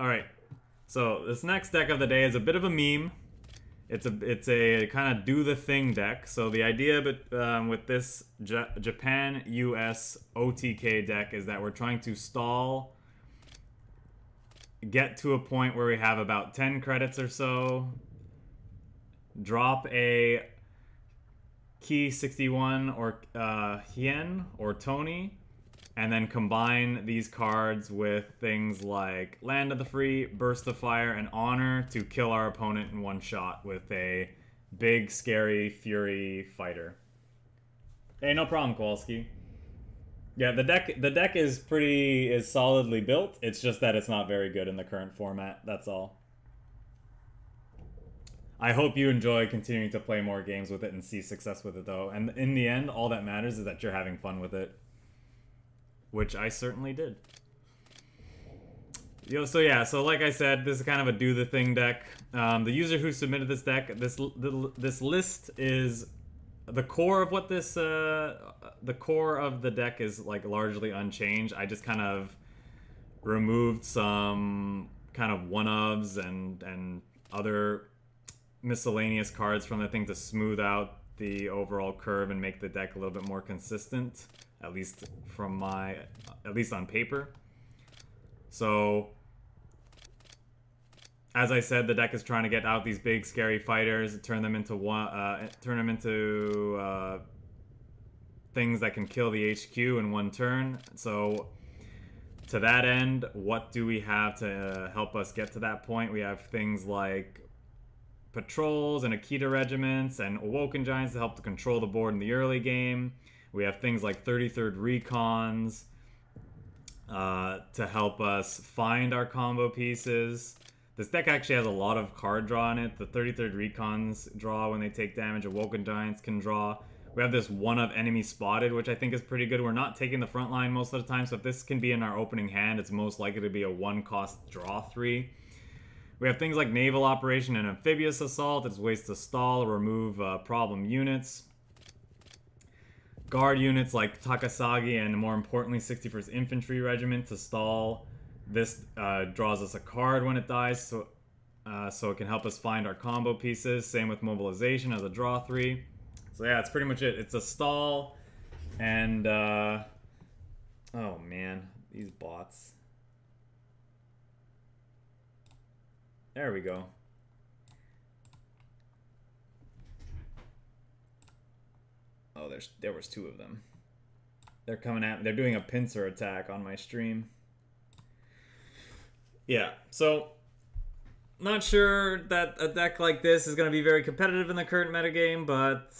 Alright, so this next deck of the day is a bit of a meme. It's a kind of do the thing deck. So the idea with this Japan-US OTK deck is that we're trying to stall, get to a point where we have about 10 credits or so, drop a Key 61 or Hien or Tony, and then combine these cards with things like Land of the Free, Burst of Fire, and Honor to kill our opponent in one shot with a big, scary Fury fighter. Hey, no problem, Kowalski. Yeah, the deck is solidly built. It's just that it's not very good in the current format. That's all. I hope you enjoy continuing to play more games with it and see success with it, though. And in the end, all that matters is that you're having fun with it. Which I certainly did. So like I said, this is kind of a do the thing deck. The user who submitted this deck, this list is the core of what this the core of the deck is like largely unchanged. I just kind of removed some kind of one-ofs and other miscellaneous cards from the thing to smooth out the overall curve and make the deck a little bit more consistent. At least on paper. So, as I said, the deck is trying to get out these big, scary fighters, turn them into things that can kill the HQ in one turn. So, to that end, what do we have to help us get to that point? We have things like patrols and AKITA regiments and Awoken Giants to help to control the board in the early game. We have things like 33rd Recons to help us find our combo pieces. This deck actually has a lot of card draw in it. The 33rd Recons draw when they take damage. Awoken Giants can draw. We have this one of enemy spotted, which I think is pretty good. We're not taking the front line most of the time, so if this can be in our opening hand, it's most likely to be a 1-cost draw 3. We have things like Naval Operation and Amphibious Assault. It's ways to stall or remove problem units. Guard units like Takasagi and, more importantly, 61st Infantry Regiment to stall. This draws us a card when it dies, so it can help us find our combo pieces. Same with Mobilization as a draw 3. So yeah, it's pretty much it. It's a stall, and oh man, these bots. There we go. Oh, there was 2 of them. They're coming at me. They're doing a pincer attack on my stream. Yeah, so not sure that a deck like this is going to be very competitive in the current metagame, but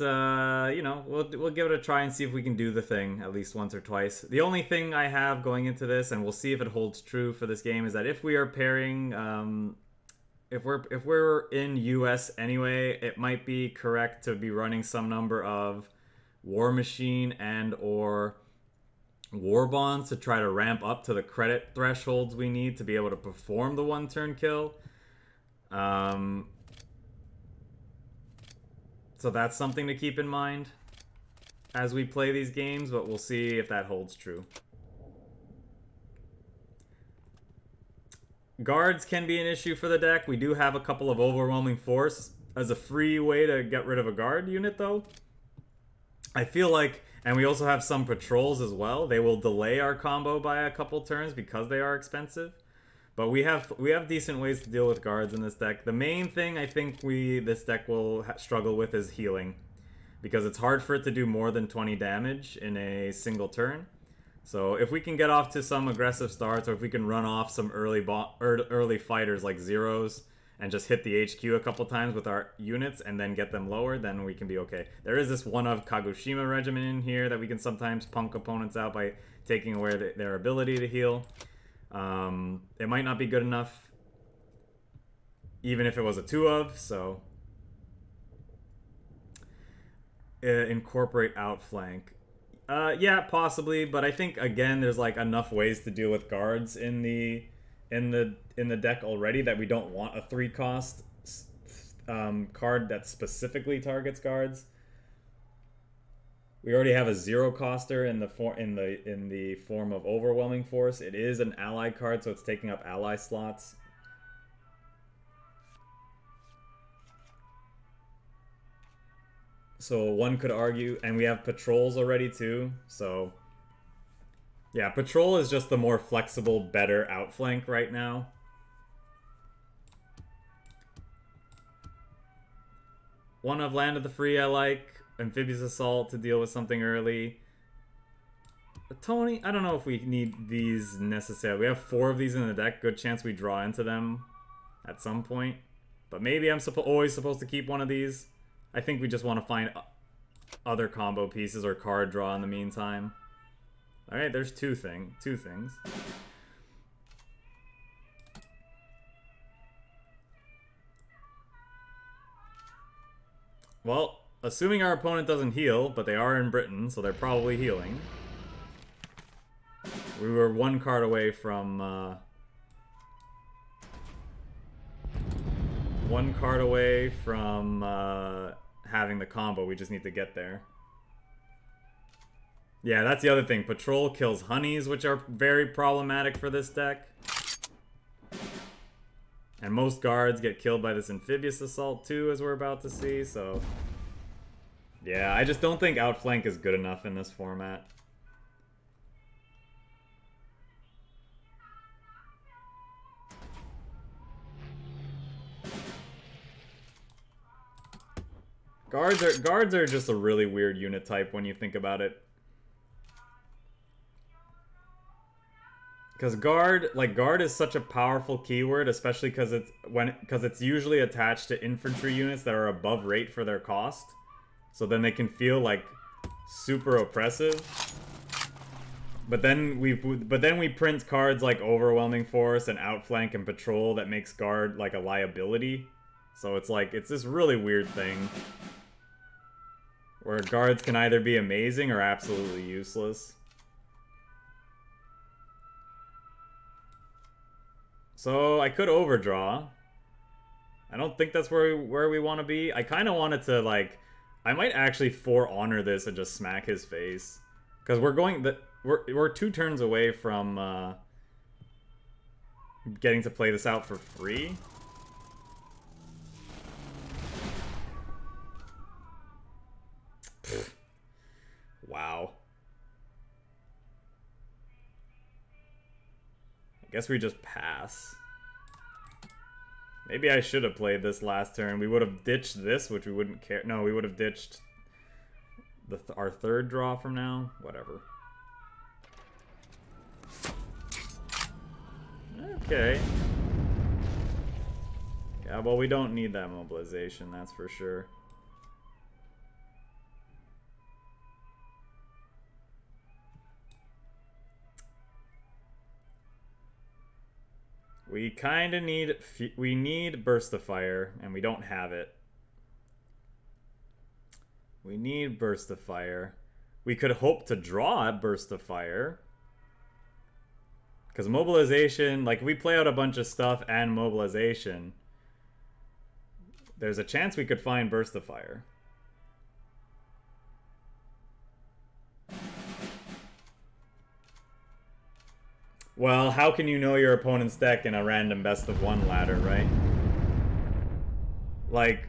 you know, we'll give it a try and see if we can do the thing at least once or twice. The only thing I have going into this, and we'll see if it holds true for this game, is that if we are pairing if we're in US anyway, it might be correct to be running some number of War Machine and or War Bonds to try to ramp up to the credit thresholds we need to be able to perform the 1-turn kill. So that's something to keep in mind as we play these games, but we'll see if that holds true. Guards can be an issue for the deck. We do have a couple of Overwhelming Force as a free way to get rid of a guard unit, though. I feel like, and we also have some patrols as well. They will delay our combo by a couple turns because they are expensive. But we have decent ways to deal with guards in this deck. The main thing I think this deck will struggle with is healing, because it's hard for it to do more than 20 damage in a single turn. So if we can get off to some aggressive starts, or if we can run off some early fighters like zeros and just hit the HQ a couple times with our units and then get them lower, then we can be okay. There is this one of Kagoshima Regiment in here that we can sometimes punk opponents out by taking away their ability to heal. It might not be good enough even if it was a 2 of, so incorporate outflank. Yeah, possibly, but I think again there's like enough ways to deal with guards in the deck already that we don't want a 3-cost card that specifically targets guards. We already have a 0-coster in the form of Overwhelming Force. It is an ally card, so it's taking up ally slots. So one could argue, and we have patrols already too, so... Yeah, patrol is just the more flexible, better outflank right now. One of Land of the Free I like. Amphibious Assault to deal with something early. But Tony, I don't know if we need these necessarily. We have 4 of these in the deck. Good chance we draw into them at some point. But maybe I'm always supposed to keep one of these. I think we just want to find other combo pieces or card draw in the meantime. Alright, there's two things. Well, assuming our opponent doesn't heal, but they are in Britain, so they're probably healing. We were 1 card away from... 1 card away from having the combo. We just need to get there. Yeah, that's the other thing. Patrol kills honeys, which are very problematic for this deck. And most guards get killed by this Amphibious Assault too, as we're about to see, so... Yeah, I just don't think Outflank is good enough in this format. Guards are just a really weird unit type when you think about it. Because guard is such a powerful keyword, especially because it's usually attached to infantry units that are above rate for their cost. So then they can feel like super oppressive. But then we print cards like Overwhelming Force and Outflank and Patrol that makes guard like a liability. So it's like it's this really weird thing where guards can either be amazing or absolutely useless. So I could overdraw. I don't think that's where we want to be. I kind of wanted to like, I might actually For Honor this and just smack his face, because we're 2 turns away from getting to play this out for free. Pfft. Wow. I guess we just pass. Maybe I should have played this last turn. We would have ditched this, which we wouldn't care. No, we would have ditched our 3rd draw from now. Whatever. Okay. Yeah, well, we don't need that mobilization, that's for sure. We kind of need Burst of Fire, and we don't have it. We need Burst of Fire. We could hope to draw a Burst of Fire. Because mobilization, like, if we play out a bunch of stuff and mobilization, there's a chance we could find Burst of Fire. Well, how can you know your opponent's deck in a random best-of-1 ladder, right? Like,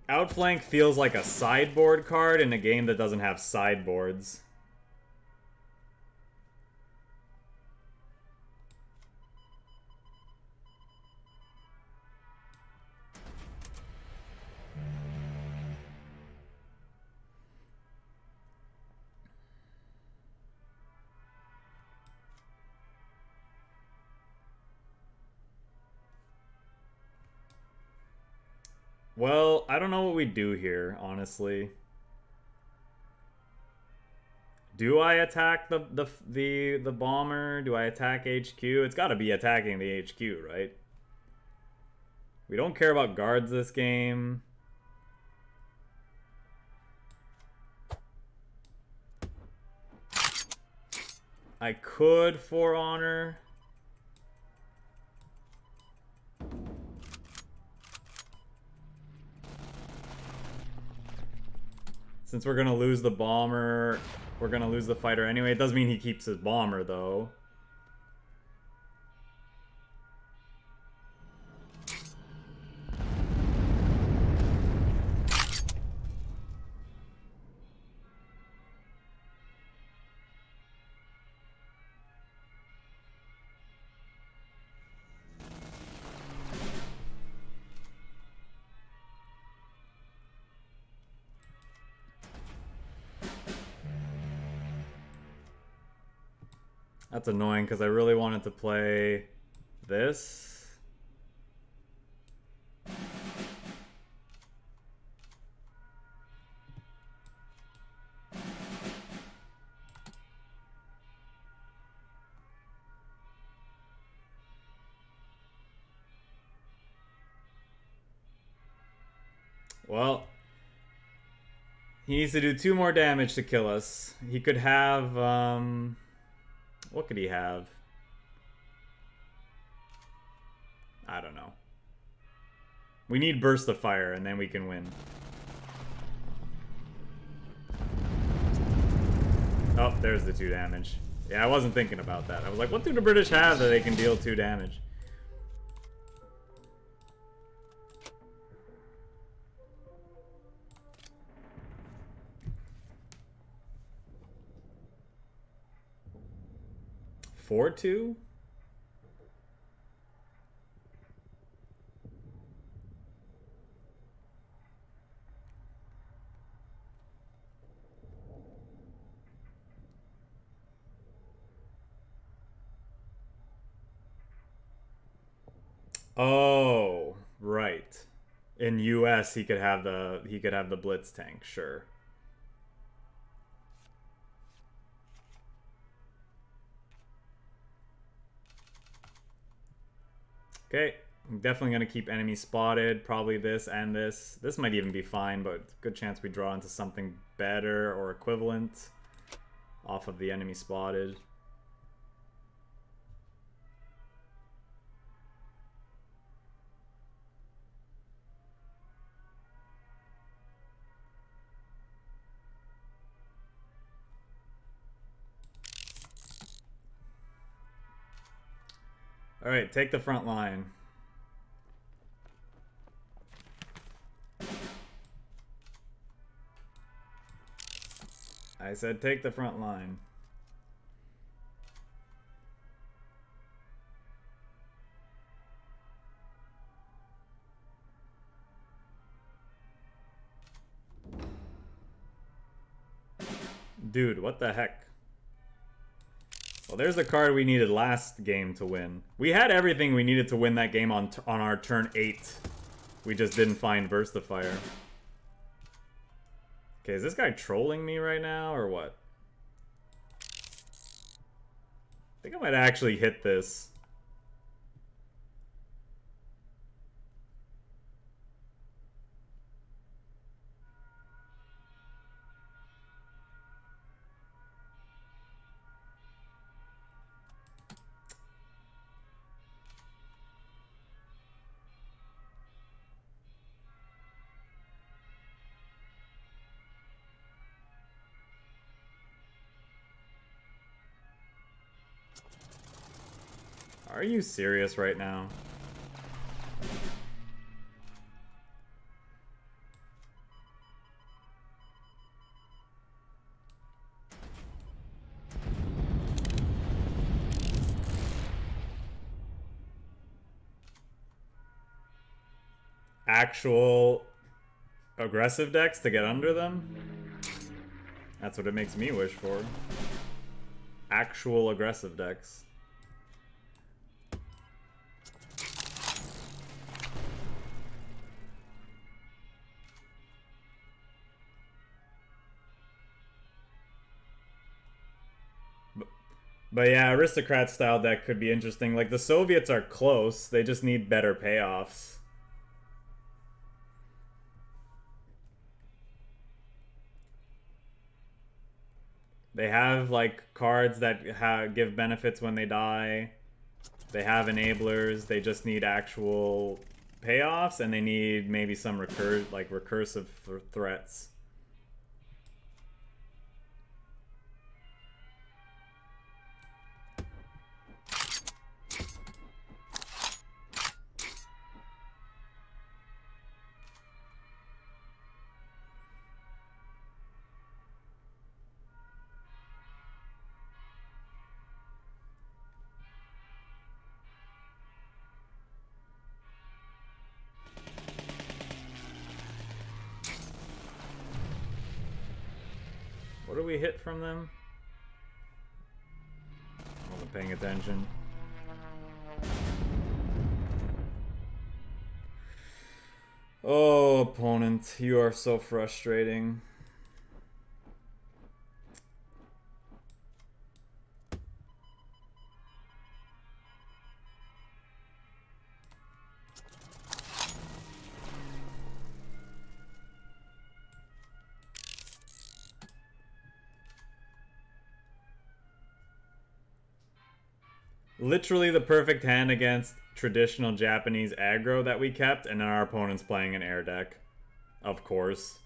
Outflank feels like a sideboard card in a game that doesn't have sideboards. Well, I don't know what we do here, honestly. Do I attack the bomber? Do I attack HQ? It's got to be attacking the HQ, right? We don't care about guards this game. I could For Honor. Since we're gonna lose the bomber, we're gonna lose the fighter anyway. It does mean he keeps his bomber, though. That's annoying because I really wanted to play this. Well, he needs to do 2 more damage to kill us. He could have, what could he have? I don't know. We need Burst of Fire, and then we can win. Oh, there's the 2 damage. Yeah, I wasn't thinking about that. I was like, what do the British have that they can deal 2 damage? Four 2? Oh, right. In US he could have the Blitz tank, sure. Okay, I'm definitely going to keep enemy spotted. Probably this and this. This might even be fine, but good chance we draw into something better or equivalent off of the enemy spotted. All right, take the front line. I said take the front line. Dude, what the heck? Well, there's the card we needed last game to win. We had everything we needed to win that game on our turn 8. We just didn't find Burst of Fire. Okay, is this guy trolling me right now, or what? I think I might actually hit this. Are you serious right now? Actual aggressive decks to get under them? That's what it makes me wish for. Actual aggressive decks. But yeah, aristocrat style deck could be interesting. Like, the Soviets are close, they just need better payoffs. They have, like, cards that give benefits when they die. They have enablers, they just need actual payoffs, and they need maybe some recursive threats. What do we hit from them? Well, the paying attention. Oh, opponent, you are so frustrating. Literally the perfect hand against traditional Japanese aggro that we kept, and then our opponent's playing an air deck. Of course.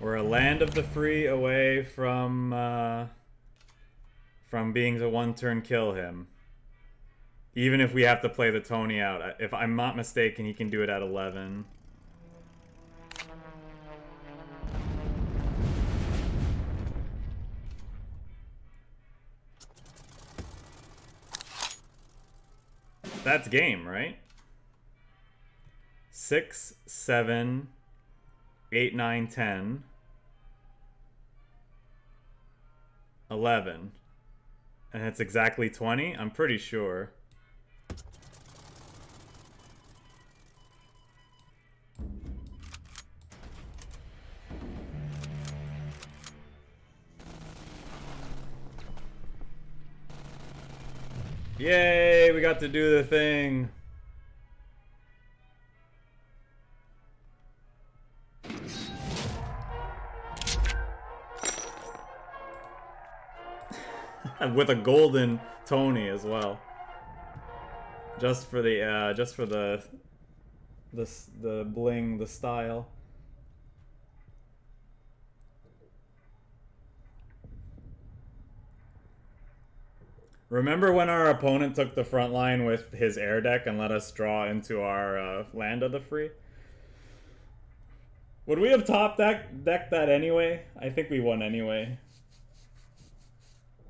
We're a land of the free away from being a one-turn kill him. Even if we have to play the Tony out. If I'm not mistaken, he can do it at 11. That's game, right? 6, 7, 8, 9, 10. 11. And it's exactly 20? I'm pretty sure. Yay, we got to do the thing. With a golden Tony as well. Just for the bling, the style. Remember when our opponent took the front line with his air deck and let us draw into our land of the free? Would we have top decked that anyway? I think we won anyway.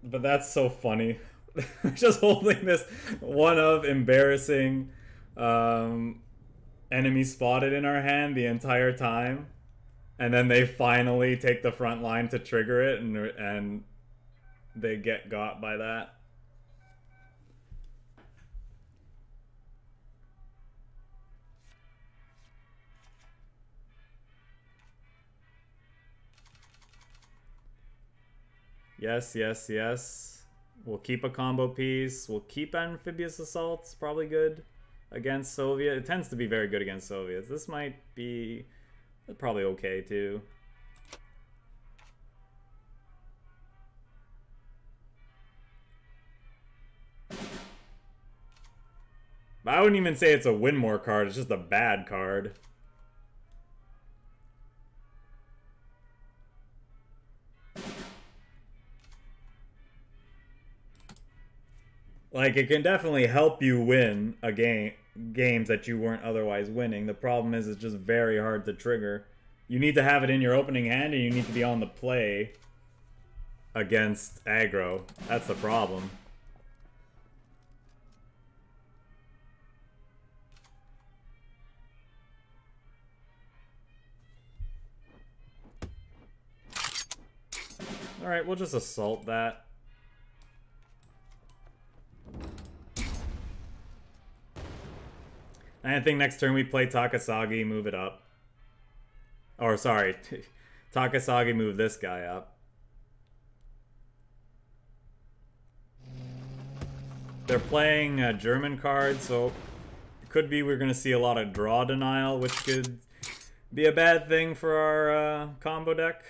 But that's so funny. Just holding this one of embarrassing enemy spotted in our hand the entire time. And then they finally take the front line to trigger it, and they get got by that. Yes, yes, yes. We'll keep a combo piece. We'll keep amphibious assaults. Probably good against Soviet. It tends to be very good against Soviets. This might be probably okay too. But I wouldn't even say it's a win more card. It's just a bad card. Like, it can definitely help you win a games that you weren't otherwise winning. The problem is it's just very hard to trigger. You need to have it in your opening hand, and you need to be on the play against aggro. That's the problem. Alright, we'll just assault that. And I think next turn we play Takasagi, move it up. Or sorry, Takasagi, move this guy up. They're playing German cards, so it could be we're going to see a lot of draw denial, which could be a bad thing for our combo deck.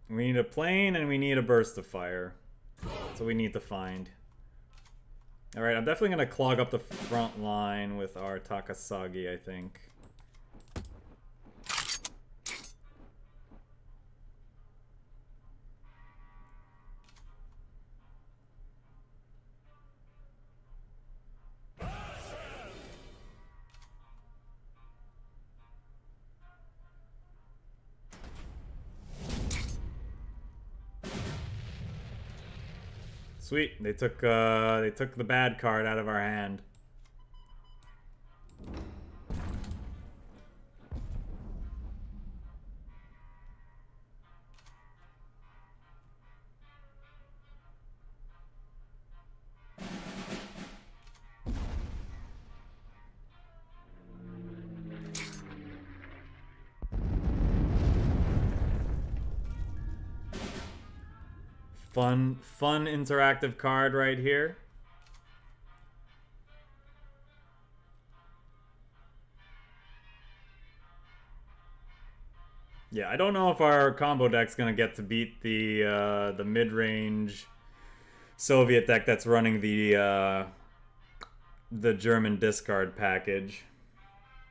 We need a plane and we need a burst of fire. So we need to find. Alright, I'm definitely going to clog up the front line with our Takasagi, I think. Sweet, they took the bad card out of our hand. Fun interactive card right here. Yeah, I don't know if our combo deck's gonna get to beat the mid-range Soviet deck that's running the German discard package.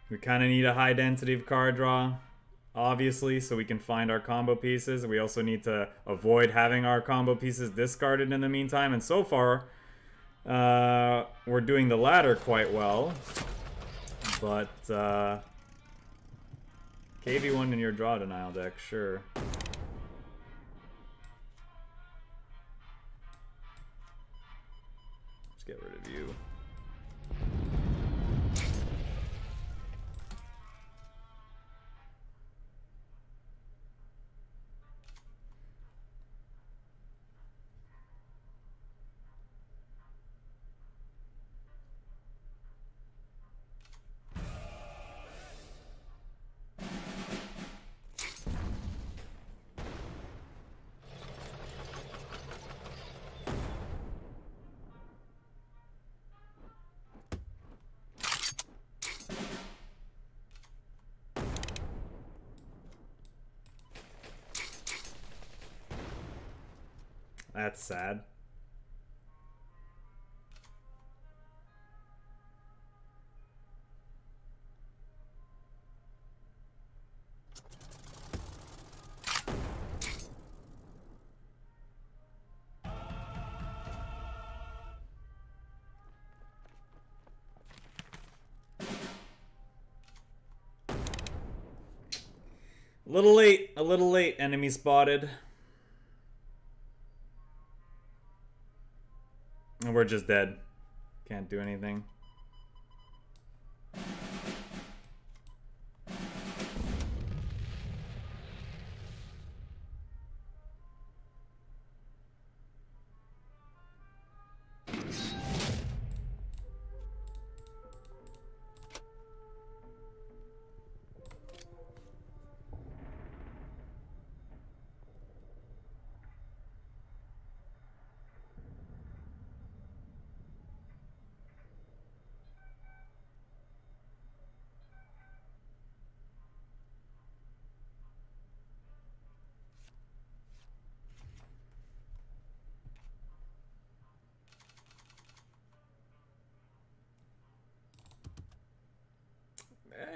We kind of need a high density of card draw, obviously, so we can find our combo pieces. We also need to avoid having our combo pieces discarded in the meantime, and so far we're doing the latter quite well. But KV1 in your draw denial deck, sure. Let's get rid of you. That's sad. A little late, enemy spotted. And we're just dead. Can't do anything.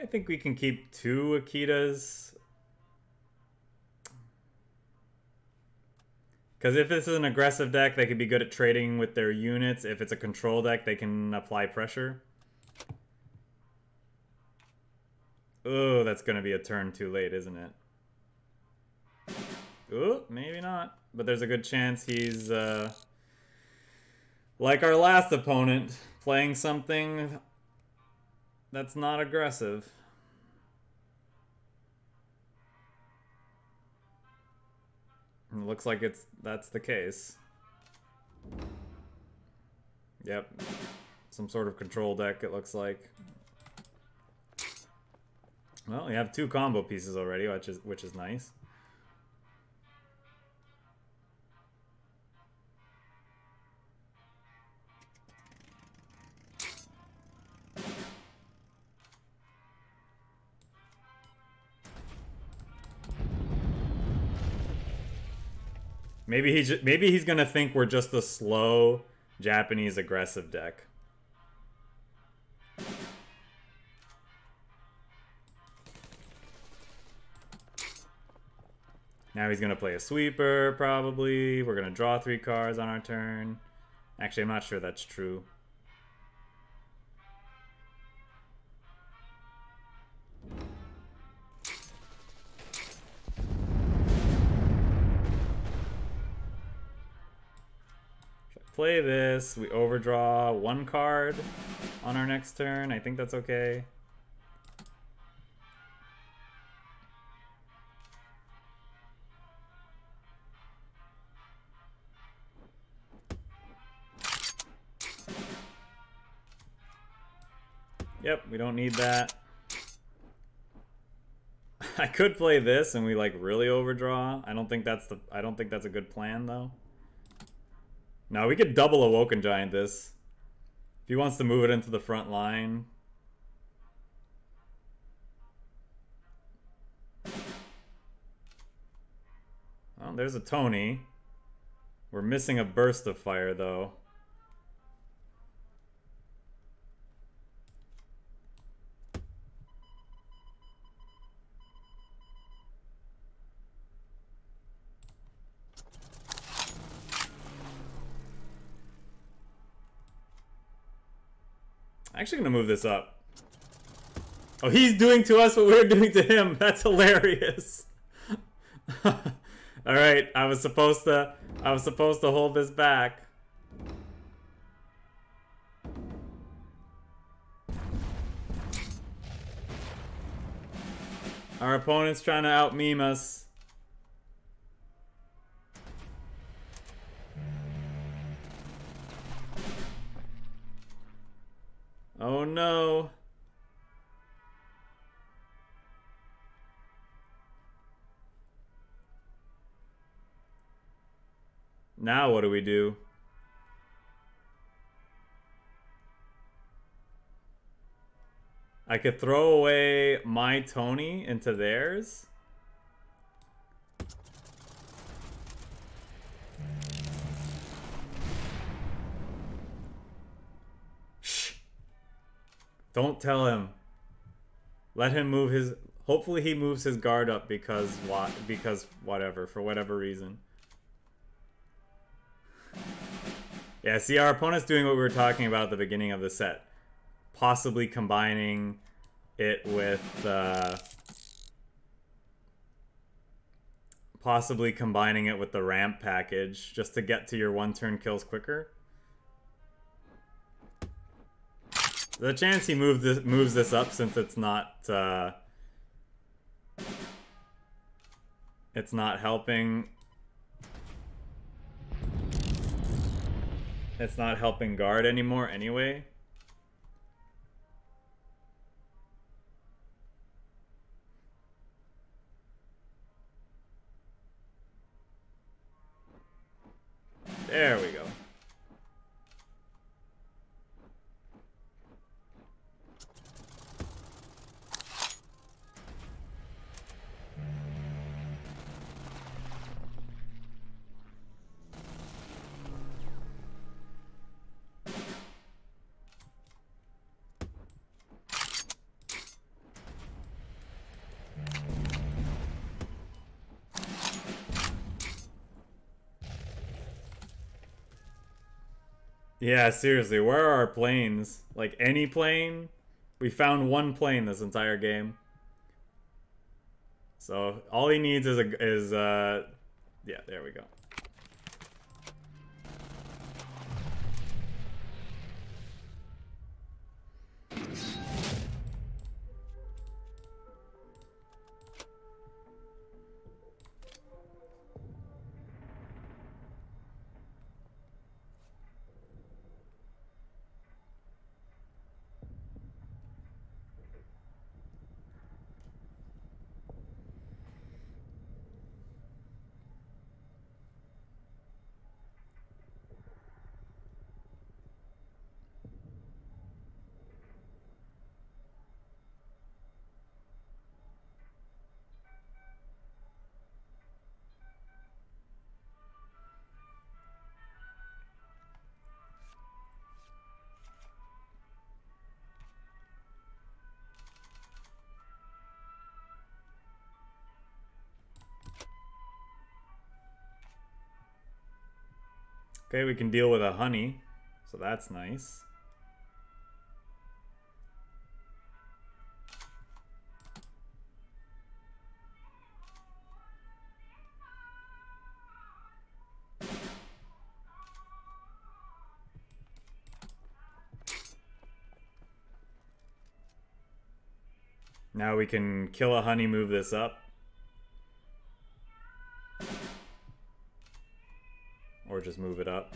I think we can keep 2 Akitas. Because if this is an aggressive deck, they could be good at trading with their units. If it's a control deck, they can apply pressure. Oh, that's going to be a turn too late, isn't it? Oh, maybe not. But there's a good chance he's, like our last opponent, playing something that's not aggressive. It looks like that's the case. Yep. Some sort of control deck, it looks like. Well, we have 2 combo pieces already, which is nice. maybe he's gonna think we're just a slow Japanese aggressive deck. Now he's gonna play a sweeper, probably. We're gonna draw 3 cards on our turn. Actually, I'm not sure that's true. Play this, we overdraw 1 card on our next turn. I think that's okay. Yep, we don't need that. I could play this and we like really overdraw. I don't think that's a good plan though. No, we could double Awoken Giant this. If he wants to move it into the front line. Well, there's a Tony. We're missing a Burst of Fire though. I'm actually gonna move this up. Oh, he's doing to us what we're doing to him. That's hilarious. All right, I was supposed to hold this back. Our opponent's trying to out-meme us. Oh no. Now what do we do? I could throw away my Tony into theirs. Shh. Don't tell him. Let him move his... Hopefully he moves his guard up because whatever, for whatever reason. Yeah, see, our opponent's doing what we were talking about at the beginning of the set. Possibly combining it with... possibly combining it with the ramp package just to get to your one-turn kills quicker. The chance he moves this up since it's not helping. It's not helping guard anymore anyway. There we go. Yeah, seriously, where are our planes? Like, any plane? We found 1 plane this entire game. So, all he needs is yeah, there we go. Okay, we can deal with a honey, so that's nice. Now we can kill a honey, move this up. Or just move it up.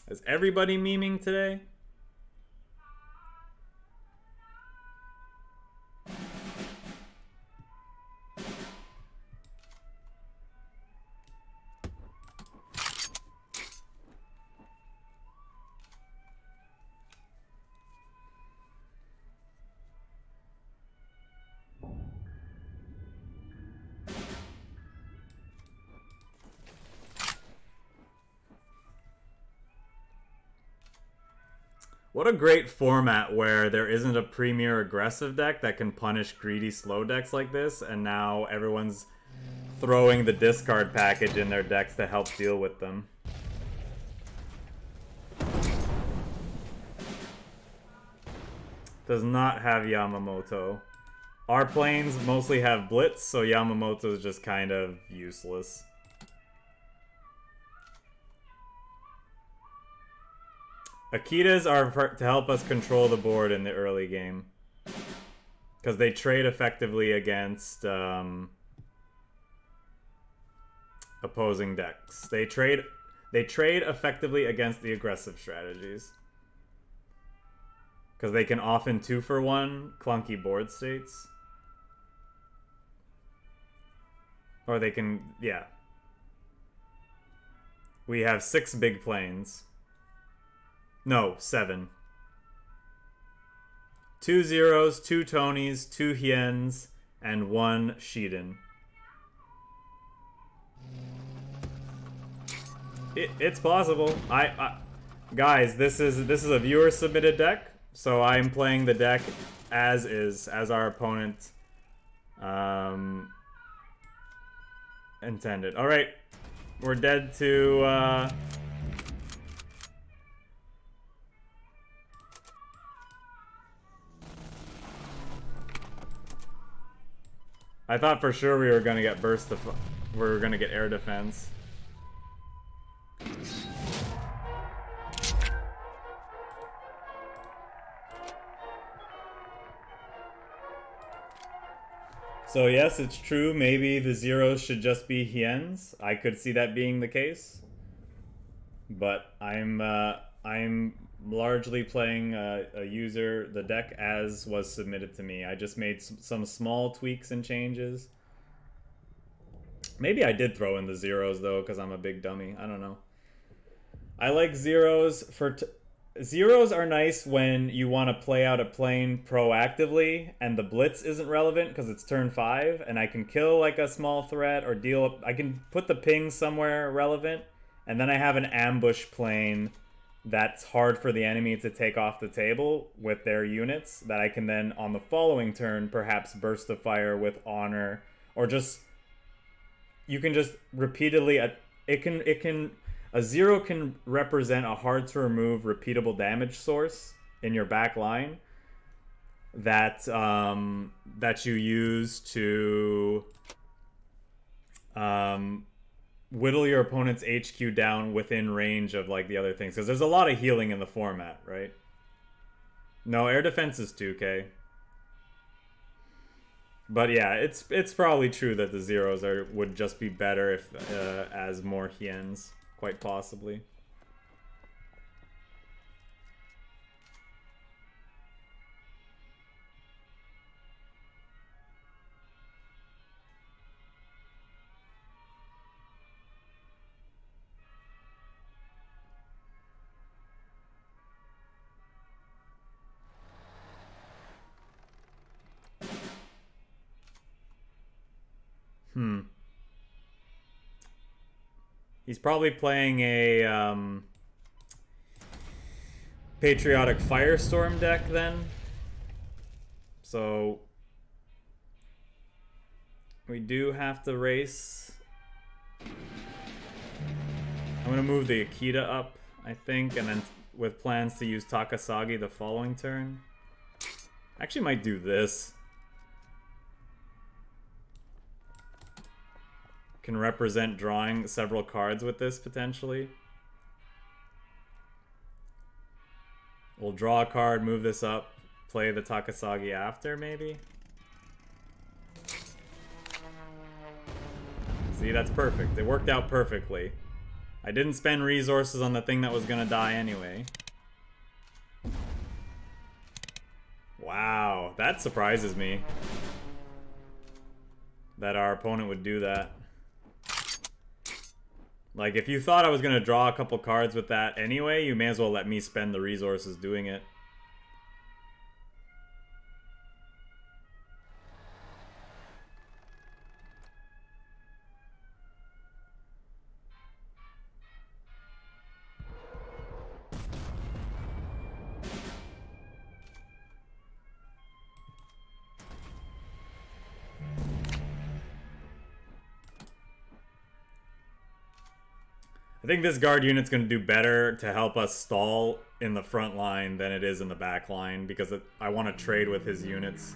Is everybody memeing today? What a great format where there isn't a premier aggressive deck that can punish greedy slow decks like this, and now everyone's throwing the discard package in their decks to help deal with them. Does not have Yamamoto. Our planes mostly have Blitz, so Yamamoto is just kind of useless. Akitas are to help us control the board in the early game. Because they trade effectively against opposing decks. They trade effectively against the aggressive strategies. Because they can often 2-for-1 clunky board states. Or they can, yeah. We have 6 big planes. No, 7. 2 zeros, 2 Tonys, 2 Hiens, and 1 Shiden. It's possible. Guys, this is a viewer submitted deck, so I'm playing the deck as is, as our opponent intended. All right, we're dead to. I thought for sure we were gonna get we were gonna get air defense. So yes, it's true. Maybe the zeros should just be Hiens. I could see that being the case. But I'm largely playing the deck as was submitted to me. I just made some small tweaks and changes. Maybe I did throw in the zeros though, because I'm a big dummy. I don't know. I like zeros for... Zeros are nice when you want to play out a plane proactively and the blitz isn't relevant because it's turn 5 and I can kill like a small threat or deal... I can put the ping somewhere relevant and then I have an ambush plane that's hard for the enemy to take off the table with their units that I can then on the following turn perhaps burst of fire with honor, or just you can just repeatedly a zero can represent a hard to remove repeatable damage source in your back line that that you use to whittle your opponent's HQ down within range of like the other things, because there's a lot of healing in the format, right? No, air defense is 2k. But yeah, it's probably true that the zeros would just be better if as more Hiens, quite possibly. He's probably playing a Patriotic Firestorm deck then. So We do have to race. I'm gonna move the AKITA up, I think, and then with plans to use Takasagi the following turn. Actually might do this. Can represent drawing several cards with this, potentially. We'll draw a card, move this up, play the Takasagi after, maybe? See, that's perfect. It worked out perfectly. I didn't spend resources on the thing that was gonna die anyway. Wow, that surprises me. That our opponent would do that. Like, if you thought I was gonna draw a couple cards with that anyway, you may as well let me spend the resources doing it. I think this guard unit's going to do better to help us stall in the front line than it is in the back line, because I want to trade with his units.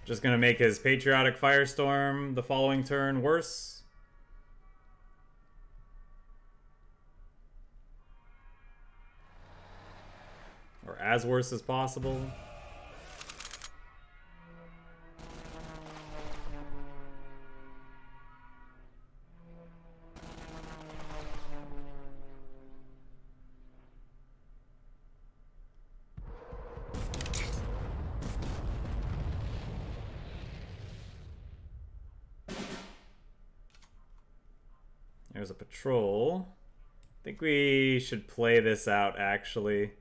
Just gonna make his Patriotic Firestorm the following turn worse. Or as worse as possible. There's a patrol. I think we should play this out, actually.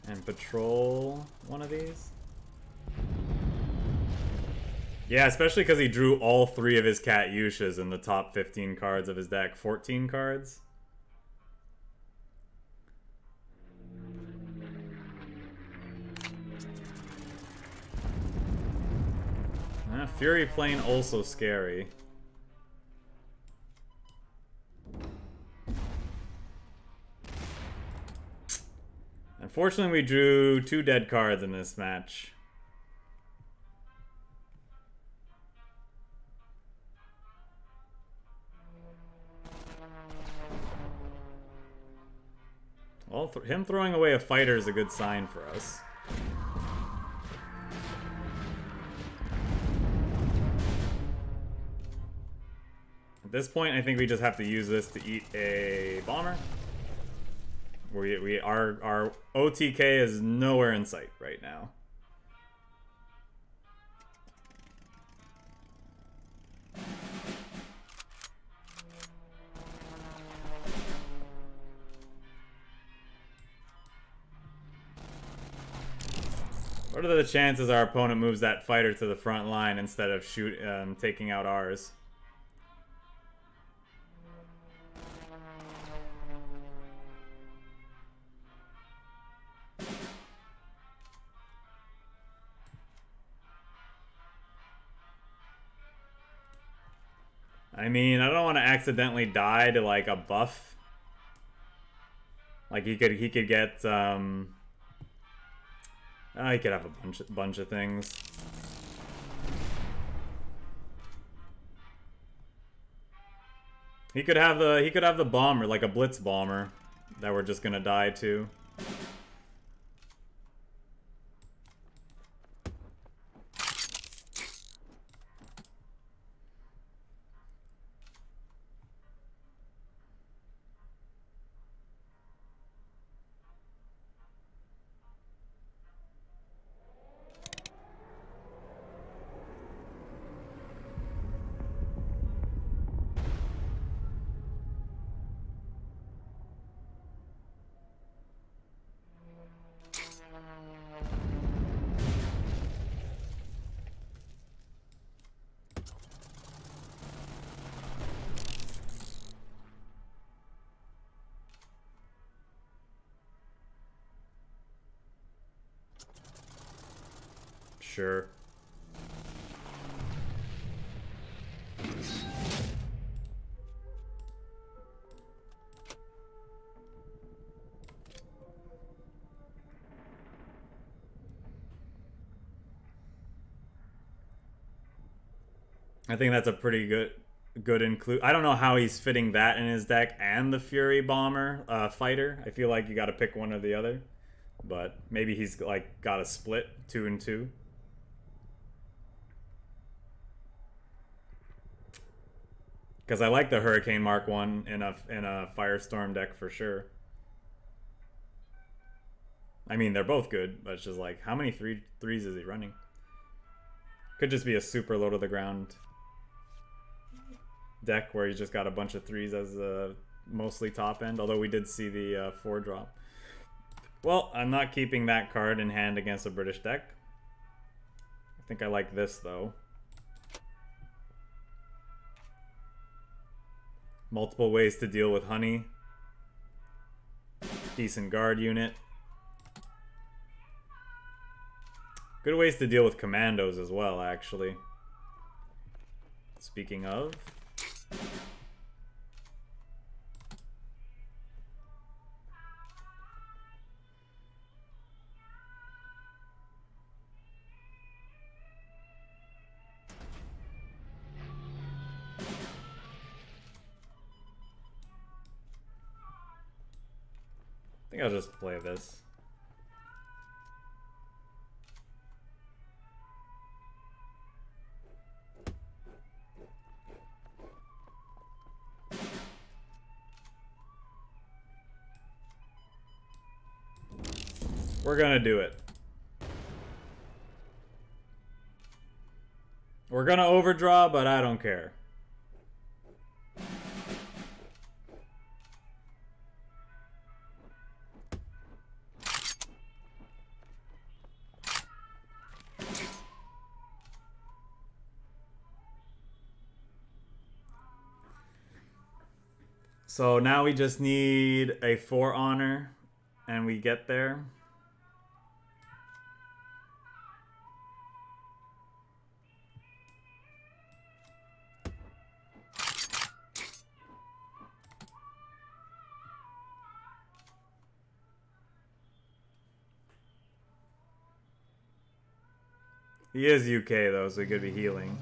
And patrol one of these. Yeah, especially because he drew all 3 of his Katyushas in the top 15 cards of his deck. 14 cards. Fury Plane also scary. Unfortunately, we drew 2 dead cards in this match. Well, him throwing away a fighter is a good sign for us. At this point, I think we just have to use this to eat a bomber. Our OTK is nowhere in sight right now. What are the chances our opponent moves that fighter to the front line instead of taking out ours? I mean, I don't want to accidentally die to like a buff. Like he could get he could have a bunch of things. He could have the bomber, like a blitz bomber that we're just gonna die to. sure. I think that's a pretty good include. I don't know how he's fitting that in his deck and the Fury Bomber fighter. I feel like you got to pick one or the other, but maybe he's like got a split 2 and 2. Because I like the Hurricane Mark 1 in a Firestorm deck for sure. I mean, they're both good, but it's just like, how many threes is he running? Could just be a super low to the ground deck where he's just got a bunch of threes as mostly top end, although we did see the 4 drop. Well, I'm not keeping that card in hand against a British deck. I think I like this though. Multiple ways to deal with Honey. Decent guard unit. Good ways to deal with commandos as well, actually. Speaking of. I think I'll just play this. We're gonna do it. We're gonna overdraw, but I don't care. So now we just need a 4 honor, and we get there. He is UK though, so he could be healing.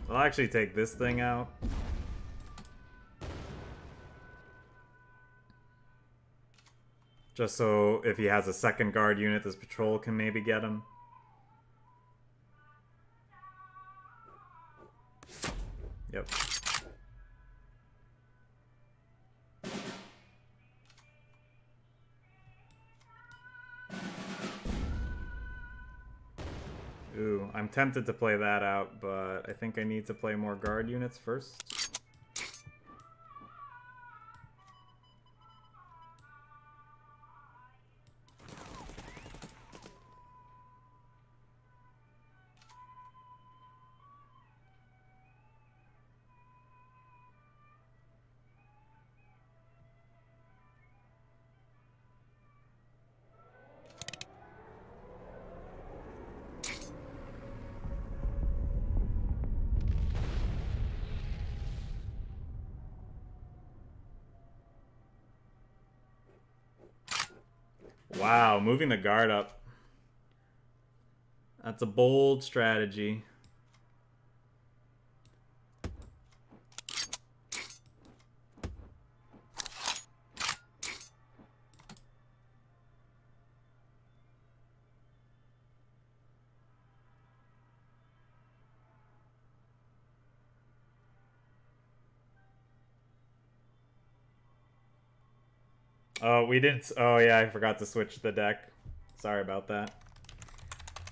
I'll actually take this thing out. Just so if he has a second guard unit, this patrol can maybe get him. Yep. Ooh, I'm tempted to play that out, but I think I need to play more guard units first. Wow, moving the guard up. That's a bold strategy. Oh, we didn't. Oh, yeah, I forgot to switch the deck. Sorry about that.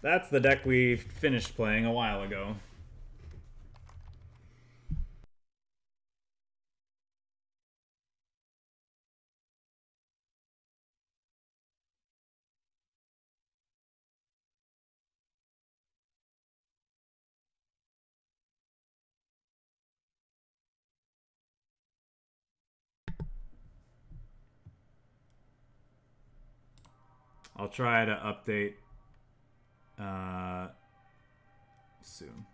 That's the deck we finished playing a while ago. I'll try to update soon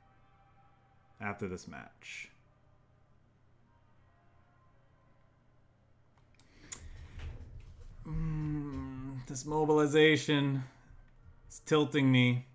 after this match. This mobilization is tilting me.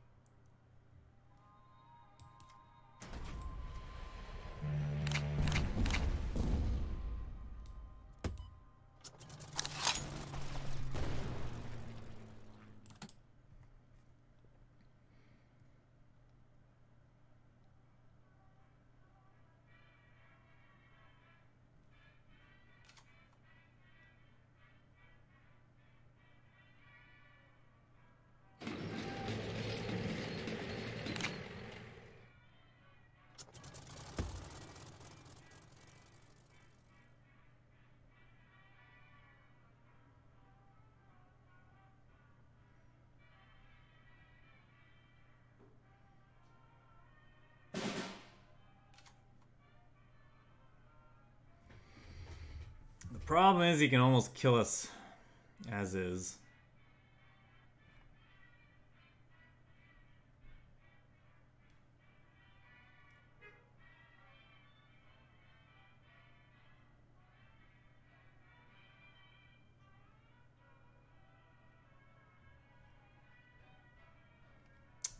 The problem is he can almost kill us as is.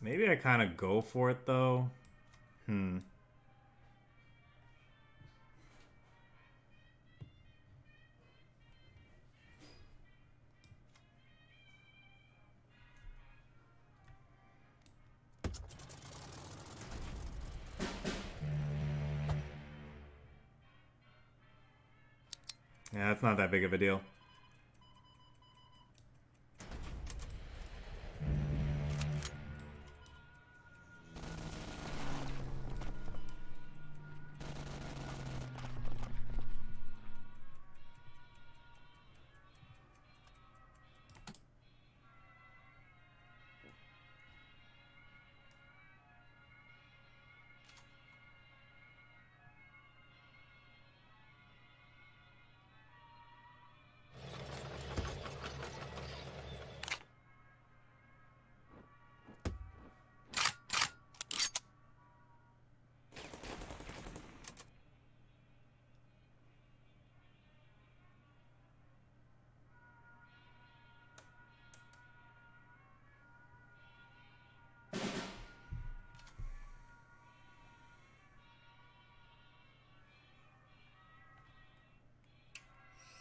Maybe I kind of go for it though. Yeah, that's not that big of a deal.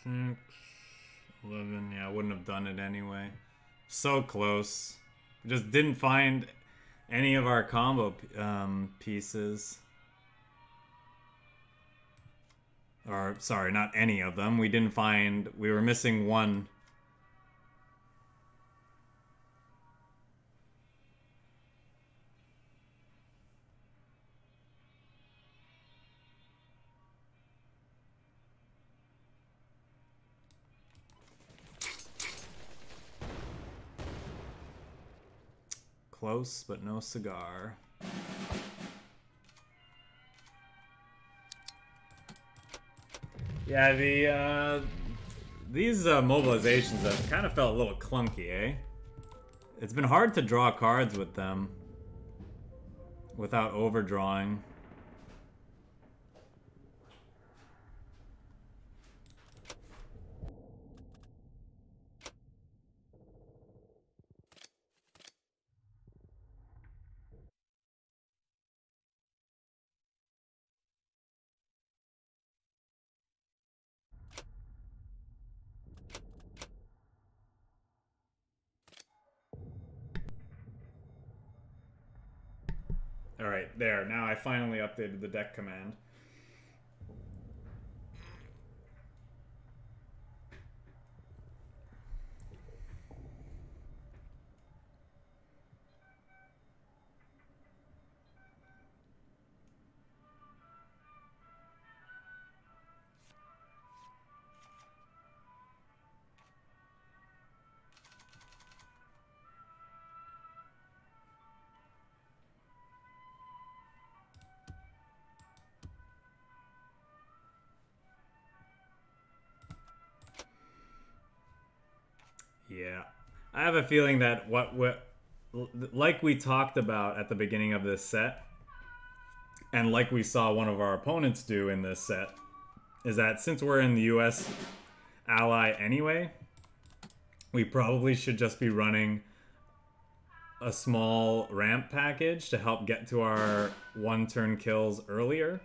Six, 11, yeah, I wouldn't have done it anyway. So close. Just didn't find any of our combo pieces. Or, sorry, not any of them. We didn't find, we were missing one. Close, but no cigar. Yeah, these mobilizations have kind of felt a little clunky, eh? It's been hard to draw cards with them without overdrawing. Alright, there. Now I finally updated the deck command. Yeah. I have a feeling that like we talked about at the beginning of this set, and like we saw one of our opponents do in this set, is that since we're in the US ally anyway, we probably should just be running a small ramp package to help get to our one-turn kills earlier.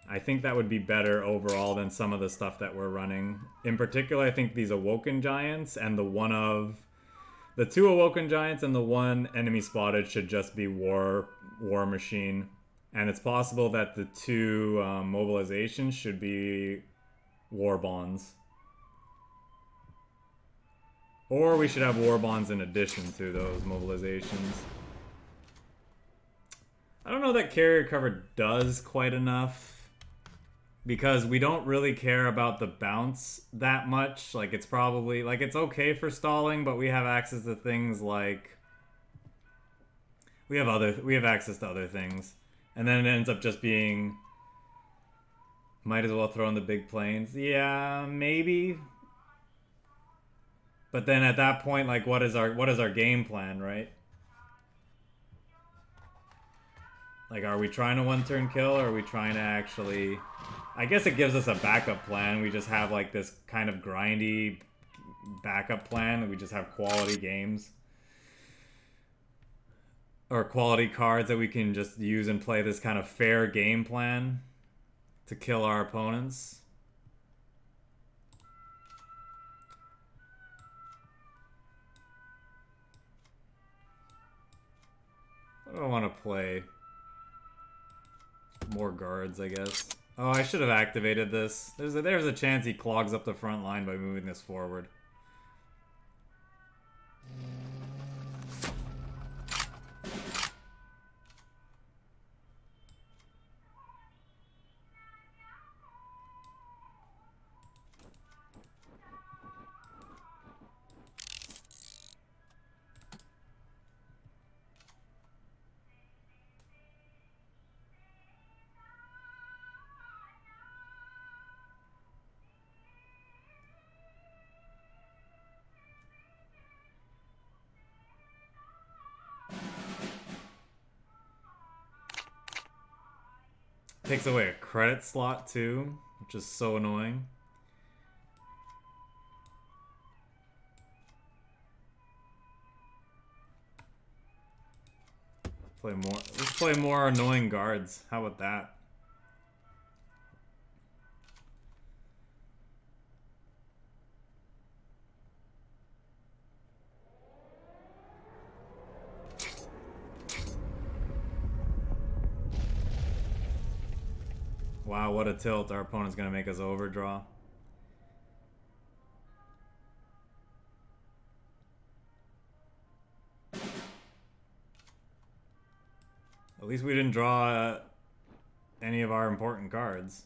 I think that would be better overall than some of the stuff that we're running. In particular, I think these Awoken Giants and the two Awoken Giants and the one enemy spotted should just be War Machine. And it's possible that the two mobilizations should be War Bonds. Or we should have War Bonds in addition to those mobilizations. I don't know that carrier cover does quite enough, because we don't really care about the bounce that much. Like, it's probably, like, it's okay for stalling, but we have access to things like, we have access to other things. And then it ends up just being, might as well throw in the big planes. Yeah, maybe. But then at that point, like, what is our game plan, right? Like, are we trying to one-turn kill, or are we trying to actually... I guess it gives us a backup plan. We just have, like, this kind of grindy backup plan, and we just have quality games. Or quality cards that we can just use and play this kind of fair game plan to kill our opponents. What do I want to play? More guards, I guess. Oh, I should have activated this. There's a chance he clogs up the front line by moving this forward. Takes away a credit slot too, which is so annoying. Let's play more annoying guards. How about that? Wow, what a tilt. Our opponent's gonna make us overdraw. At least we didn't draw any of our important cards.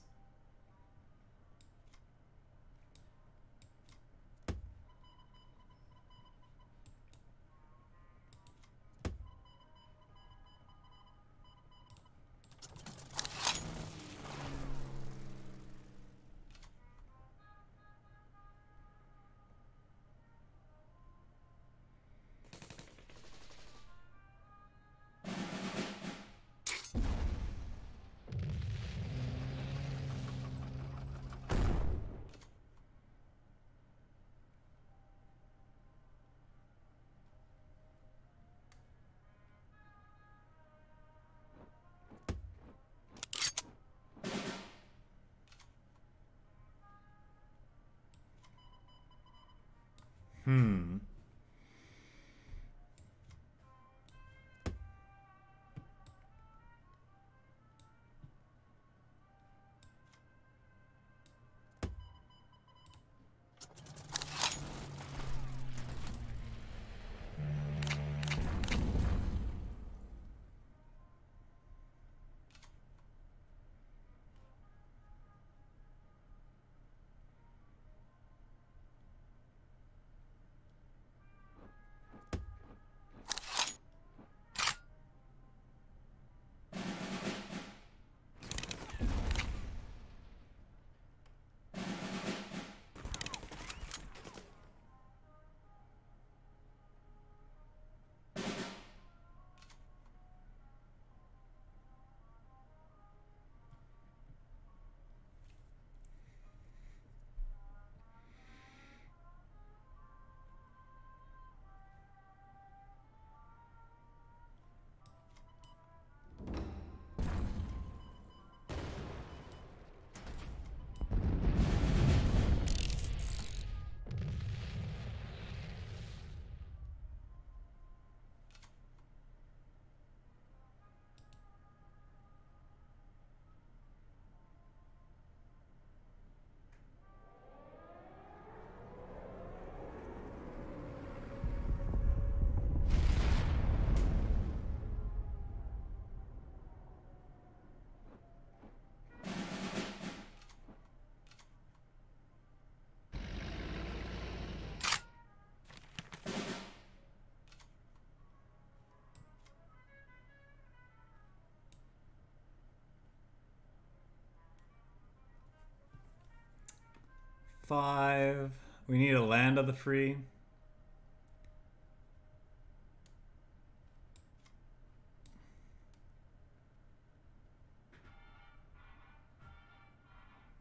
5. We need a land of the free.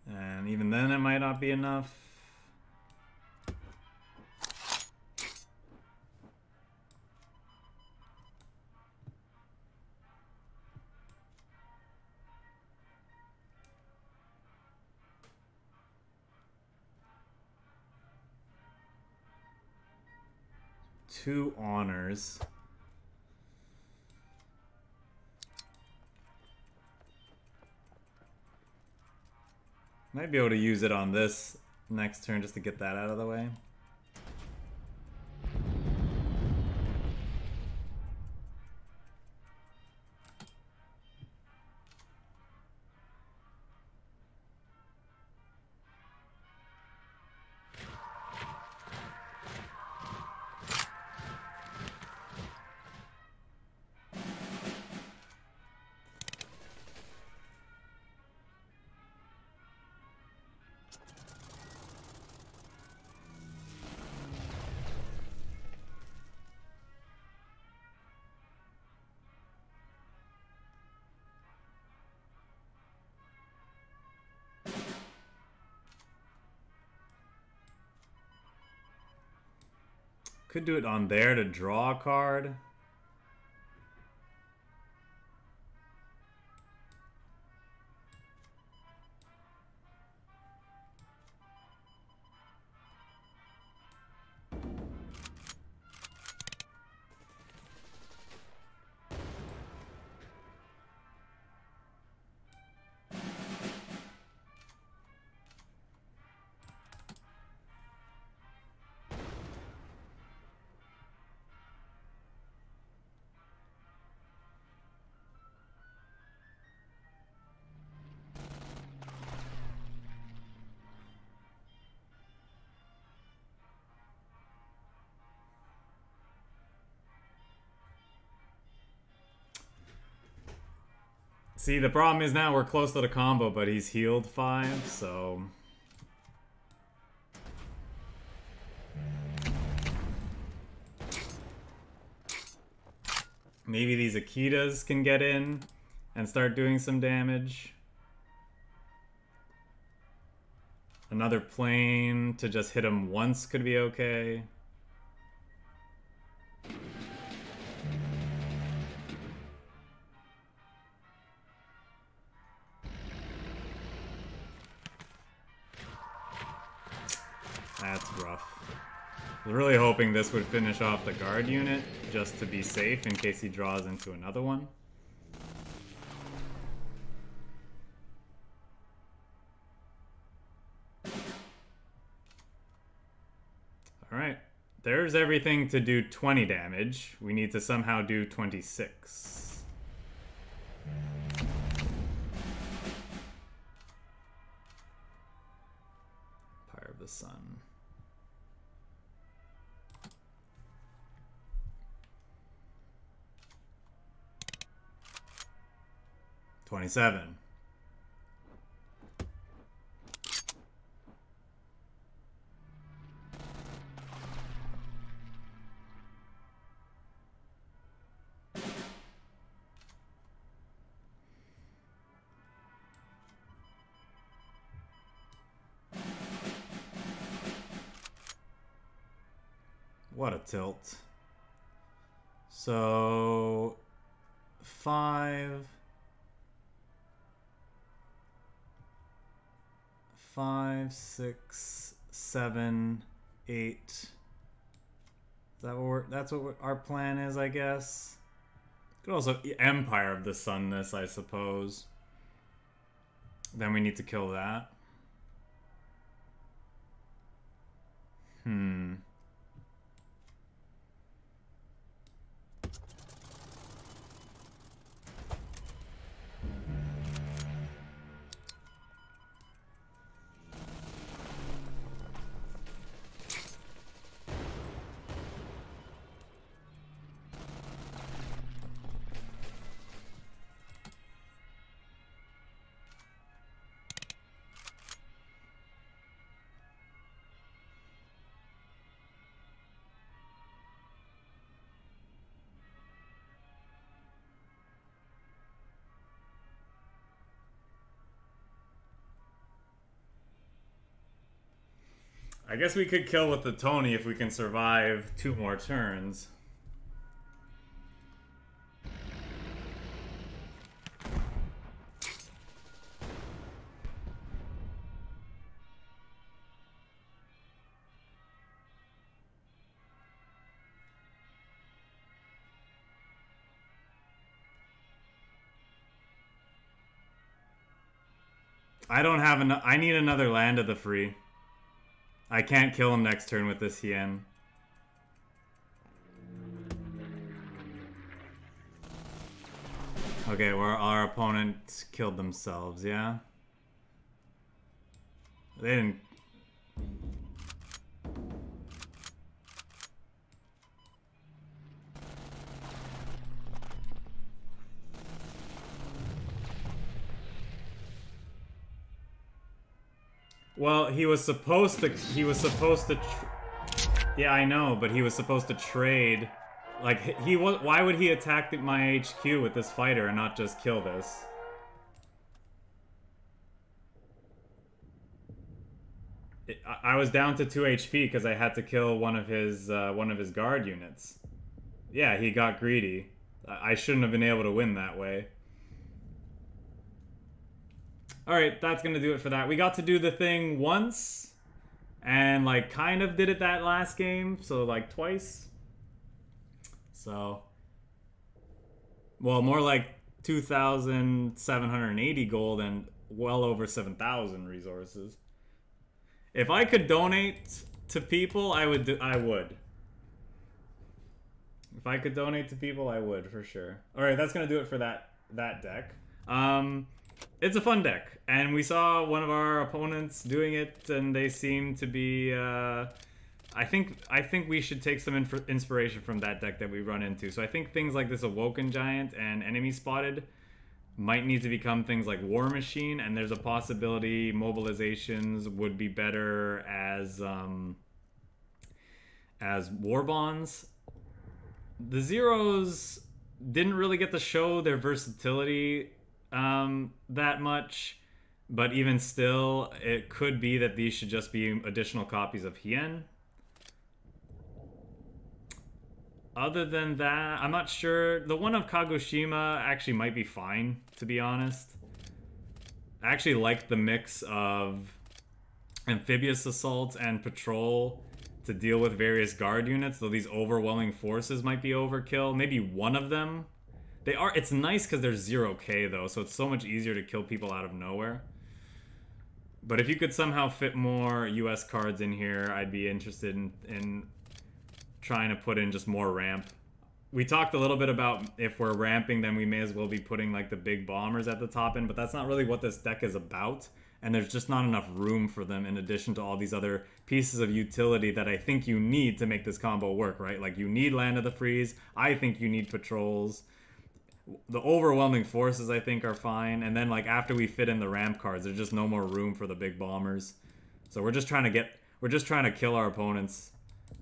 And even then it might not be enough. Two honors. Might be able to use it on this next turn just to get that out of the way. Could do it on there to draw a card. See, the problem is now we're close to the combo, but he's healed 5, so... maybe these AKITAs can get in and start doing some damage. Another plane to just hit him once could be okay. That's rough. I was really hoping this would finish off the guard unit just to be safe in case he draws into another one. Alright, there's everything to do 20 damage. We need to somehow do 26. Empire of the Sun. 27. What a tilt. So 5, 6, 7, 8. Is that what that's what our plan is, I guess. Could also Empire of the Sun this, I suppose. Then we need to kill that. I guess we could kill with the Tony if we can survive 2 more turns. I don't have enough. I need another land of the free. I can't kill him next turn with this HIEN. Okay, well, our opponent killed themselves, yeah? They didn't... Well, he was supposed to... Yeah, I know, but he was supposed to trade... Like, he was... Why would he attack my HQ with this fighter and not just kill this? I was down to 2 HP because I had to kill one of his guard units. Yeah, he got greedy. I shouldn't have been able to win that way. Alright, that's gonna do it for that. We got to do the thing once, and like kind of did it that last game, so like twice. So, well, more like 2,780 gold and well over 7,000 resources. If I could donate to people, I would. If I could donate to people, I would, for sure. Alright, that's gonna do it for that deck. It's a fun deck, and we saw one of our opponents doing it, and they seem to be, I think we should take some inspiration from that deck that we run into. So I think things like this Awoken Giant and Enemy Spotted might need to become things like War Machine, and there's a possibility Mobilizations would be better as War Bonds. The Zeros didn't really get to show their versatility that much, but even still, it could be that these should just be additional copies of HIEN. Other than that, I'm not sure. The one of Kagoshima actually might be fine, to be honest. I actually like the mix of amphibious assaults and patrol to deal with various guard units, though these overwhelming forces might be overkill. Maybe one of them. They are. It's nice because they're 0k though, so it's so much easier to kill people out of nowhere. But if you could somehow fit more US cards in here, I'd be interested in trying to put in just more ramp. We talked a little bit about if we're ramping, then we may as well be putting like the big bombers at the top end, but that's not really what this deck is about, and there's just not enough room for them in addition to all these other pieces of utility that I think you need to make this combo work, right? Like, you need Land of the Freeze, I think you need patrols. The overwhelming forces, I think, are fine. And then, like, after we fit in the ramp cards, there's just no more room for the big bombers. So we're just trying to kill our opponents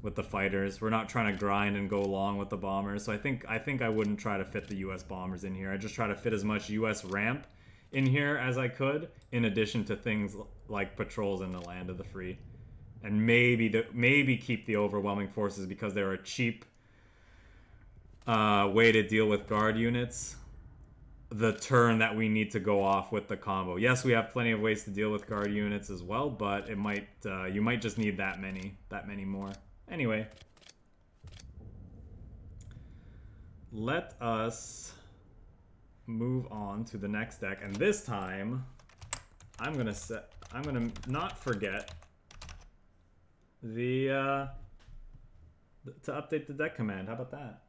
with the fighters. We're not trying to grind and go long with the bombers. So I think I wouldn't try to fit the US bombers in here. I just try to fit as much US ramp in here as I could, in addition to things like patrols in the Land of the Free. And maybe keep the overwhelming forces because they're a cheap way to deal with guard units the turn that we need to go off with the combo. Yes, we have plenty of ways to deal with guard units as well, but it might you might just need that many more. Anyway, let us move on to the next deck, and this time I'm gonna not forget the to update the deck command. How about that?